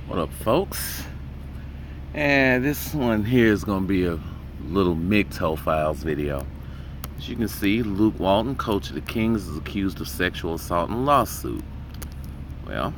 What up, folks? And this one here is going to be a little MGTOW files video. As you can see, Luke Walton, coach of the Kings, is accused of sexual assault in lawsuit. Well,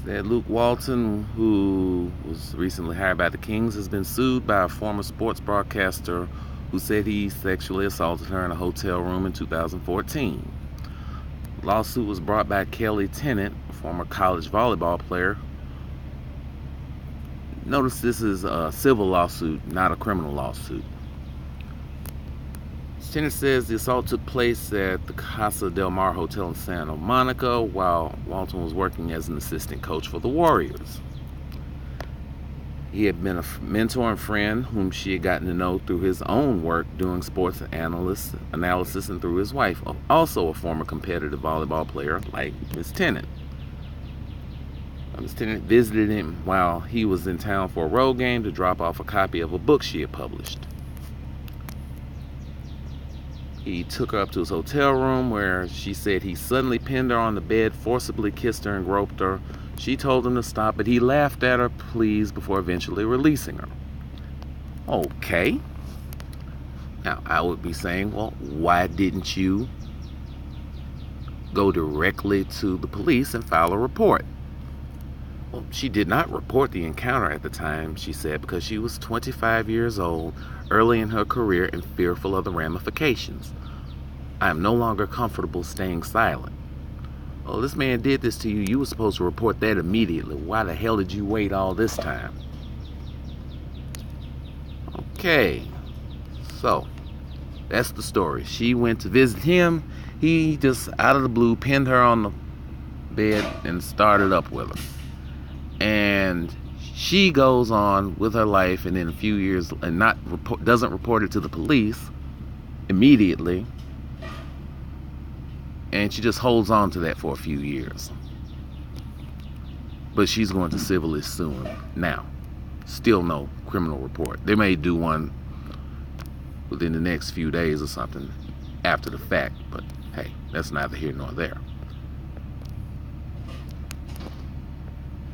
said Luke Walton, who was recently hired by the Kings, has been sued by a former sports broadcaster who said he sexually assaulted her in a hotel room in 2014. The lawsuit was brought by Kelly Tennant, a former college volleyball player. Notice this is a civil lawsuit, not a criminal lawsuit. Tennant says the assault took place at the Casa del Mar Hotel in Santa Monica while Walton was working as an assistant coach for the Warriors. He had been a mentor and friend whom she had gotten to know through his own work doing sports analysis and through his wife, also a former competitive volleyball player like Ms. Tennant. Ms. Tennant visited him while he was in town for a road game to drop off a copy of a book she had published. He took her up to his hotel room where she said he suddenly pinned her on the bed, forcibly kissed her and groped her. She told him to stop, but he laughed at her pleas before eventually releasing her. Okay. Now, I would be saying, well, why didn't you go directly to the police and file a report? Well, she did not report the encounter at the time, she said, because she was 25 years old, early in her career, and fearful of the ramifications. I am no longer comfortable staying silent. Well, this man did this to you. You were supposed to report that immediately. Why the hell did you wait all this time? Okay, so that's the story. She went to visit him. He just, out of the blue, pinned her on the bed and started up with her. And she goes on with her life, and in a few years, and doesn't report it to the police immediately, and she just holds on to that for a few years. But she's going to civilly sue him now. Still no criminal report. They may do one within the next few days or something after the fact, but hey, that's neither here nor there.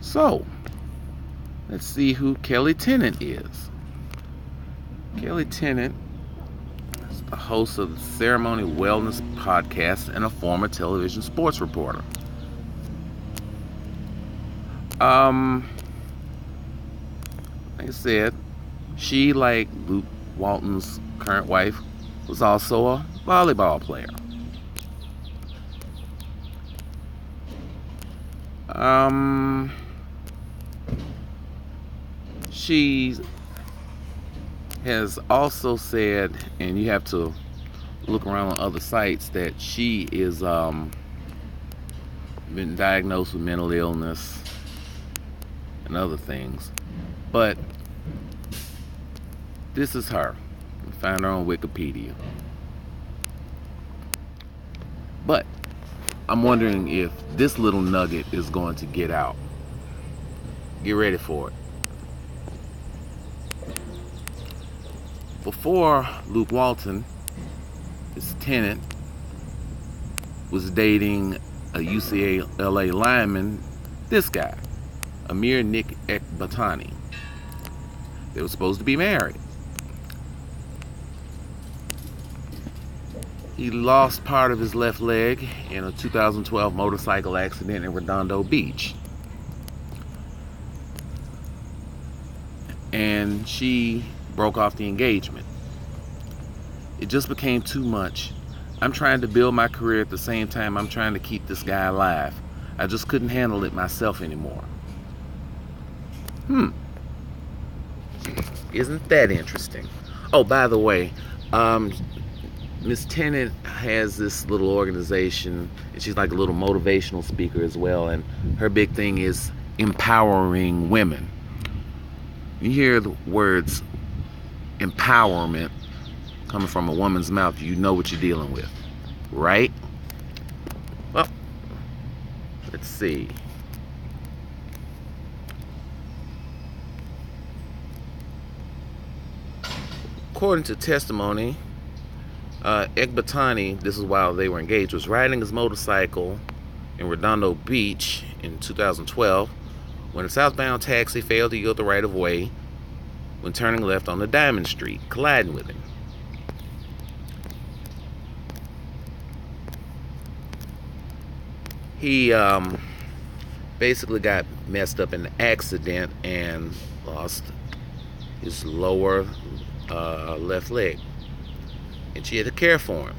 So, let's see who Kelly Tennant is. Kelly Tennant is the host of the Ceremony Wellness podcast and a former television sports reporter. Like I said, she, like Luke Walton's current wife, was also a volleyball player. She has also said, and you have to look around on other sites, that she is been diagnosed with mental illness and other things. But this is her. You can find her on Wikipedia. But I'm wondering if this little nugget is going to get out. Get ready for it. Before Luke Walton, his tenant, was dating a UCLA lineman, this guy, Amir Nick Ekbatani. They were supposed to be married. He lost part of his left leg in a 2012 motorcycle accident in Redondo Beach. And she broke off the engagement. It just became too much. I'm trying to build my career at the same time I'm trying to keep this guy alive. I just couldn't handle it myself anymore. Isn't that interesting? Oh, by the way, Miss Tennant has this little organization, and she's like a little motivational speaker as well, and her big thing is empowering women. You hear the words empowerment coming from a woman's mouth, you know what you're dealing with, right? Well, let's see. According to testimony, Ekbatani, this is while they were engaged, was riding his motorcycle in Redondo Beach in 2012 when a southbound taxi failed to yield the right of way when turning left on the Diamond Street, colliding with him. He basically got messed up in the accident and lost his lower left leg, and she had to care for him.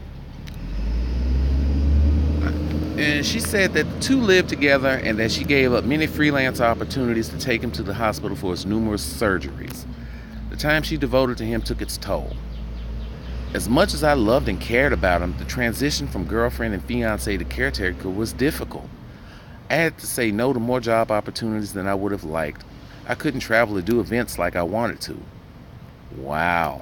And she said that the two lived together and that she gave up many freelance opportunities to take him to the hospital for his numerous surgeries. The time she devoted to him took its toll. As much as I loved and cared about him, the transition from girlfriend and fiance to caretaker was difficult. I had to say no to more job opportunities than I would have liked. I couldn't travel to do events like I wanted to. Wow.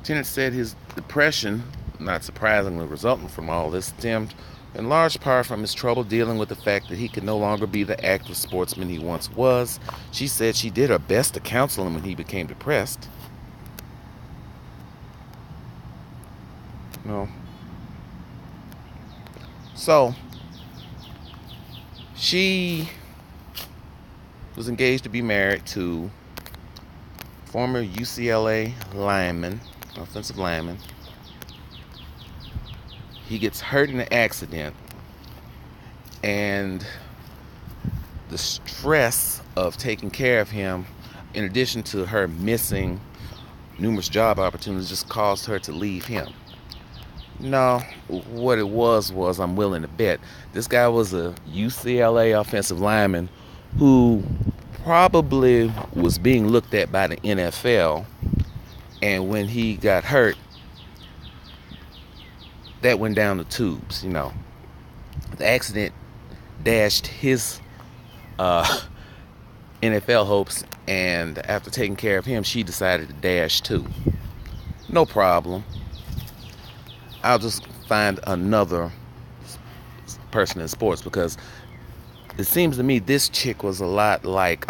Tennant said his depression, not surprisingly resulting from all this, stemmed in large part from his trouble dealing with the fact that he could no longer be the active sportsman he once was. She said she did her best to counsel him when he became depressed. No. So, she was engaged to be married to former UCLA lineman, offensive lineman. He gets hurt in an accident, and the stress of taking care of him, in addition to her missing numerous job opportunities, just caused her to leave him. No, what it was I'm willing to bet this guy was a UCLA offensive lineman who probably was being looked at by the NFL, and when he got hurt, that went down the tubes. The accident dashed his NFL hopes, and after taking care of him, she decided to dash too. No problem. I'll just find another person in sports, because it seems to me this chick was a lot like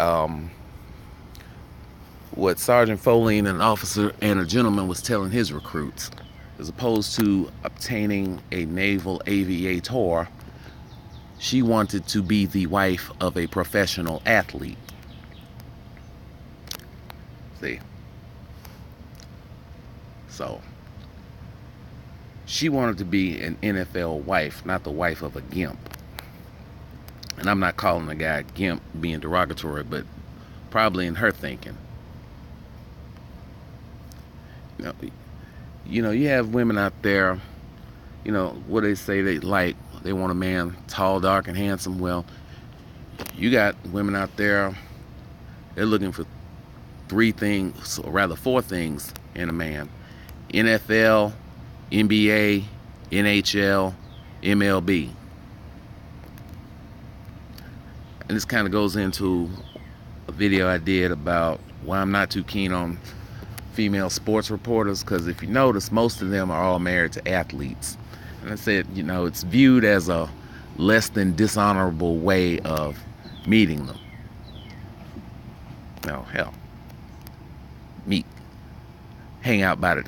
what Sergeant Foley, an officer and a gentleman, was telling his recruits. As opposed to obtaining a naval aviator, she wanted to be the wife of a professional athlete. See? So, she wanted to be an NFL wife, not the wife of a gimp. And I'm not calling the guy gimp being derogatory, but probably in her thinking. You have women out there, what they say they want a man tall, dark, and handsome. Well, you got women out there, they're looking for three things, or rather four things in a man: NFL, NBA, NHL, MLB. And this kind of goes into a video I did about why I'm not too keen on female sports reporters, because if you notice, most of them are all married to athletes. And I said, it's viewed as a less than dishonorable way of meeting them. No, hell. I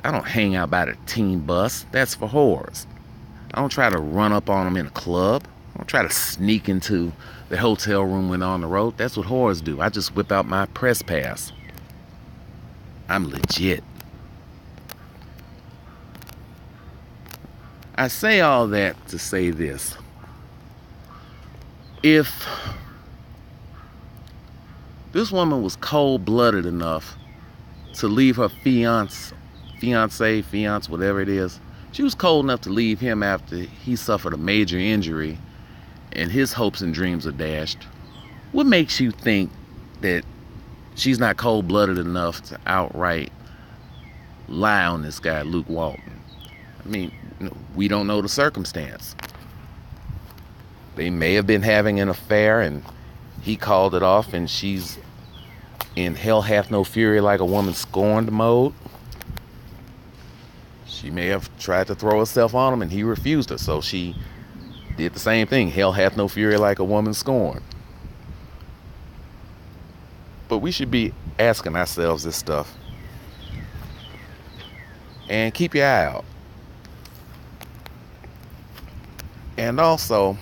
don't hang out by the teen bus. That's for whores. I don't try to run up on them in a club. I don't try to sneak into the hotel room when they're on the road. That's what whores do. I just whip out my press pass. I'm legit. I say all that to say this. If this woman was cold-blooded enough to leave her fiance, whatever it is, she was cold enough to leave him after he suffered a major injury and his hopes and dreams are dashed. What makes you think that she's not cold-blooded enough to outright lie on this guy, Luke Walton? I mean, we don't know the circumstance. They may have been having an affair and he called it off, and she's in hell hath no fury like a woman scorned mode. She may have tried to throw herself on him and he refused her, so she did the same thing. Hell hath no fury like a woman scorned. But we should be asking ourselves this stuff. And keep your eye out. And also,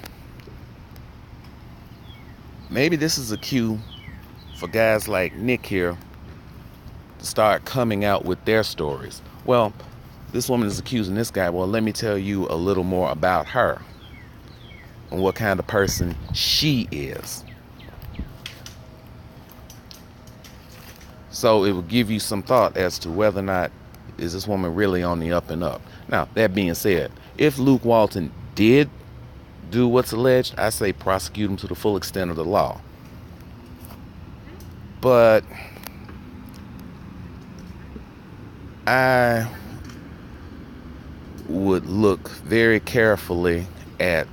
maybe this is a cue for guys like Nick here to start coming out with their stories. Well, this woman is accusing this guy. Well, let me tell you a little more about her and what kind of person she is. So it will give you some thought as to whether or not is this woman really on the up and up. Now, that being said, if Luke Walton did do what's alleged, I say prosecute him to the full extent of the law. But I would look very carefully at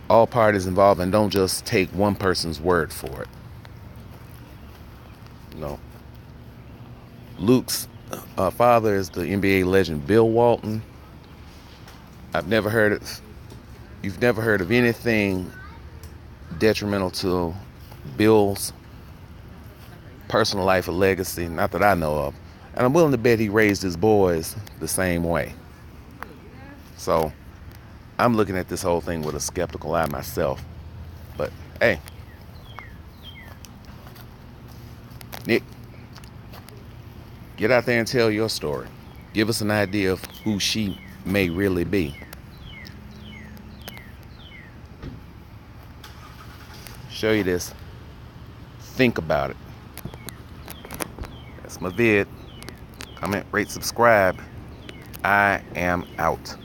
all parties involved and don't just take one person's word for it. No. Luke's father is the NBA legend Bill Walton. You've never heard of anything detrimental to Bill's personal life or legacy, not that I know of. And I'm willing to bet he raised his boys the same way. So I'm looking at this whole thing with a skeptical eye myself. But hey, Nick, get out there and tell your story. Give us an idea of who she may really be. Show you this. Think about it. That's my vid. Comment, rate, subscribe. I am out.